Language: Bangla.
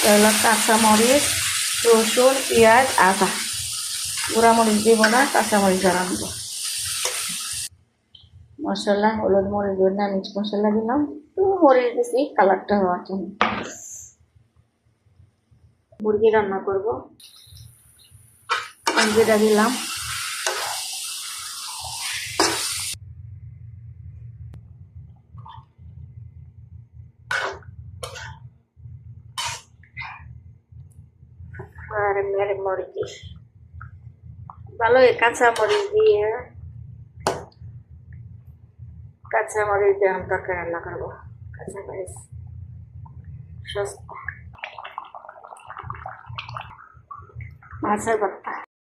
হলো কাঁচামরিচ, রসুন, পেঁয়াজ, আদা। গুঁড়ামরিচ দিব না, কাঁচামরিচ রাখবো। মশলা হলুদ, মরিচ, ধনিয়া, মিক্স মশলা দিলাম, একটু মরিচ দিছি কালারটা হওয়ার জন্য। মুরগি রান্না করবো, জিরা দিলাম, আর মরিচ ভালো কাঁচামরিচ দিয়ে আমি তরকারি রান্না করবো। কাঁচামরিচ সস্তা, মাছের ভর্তা।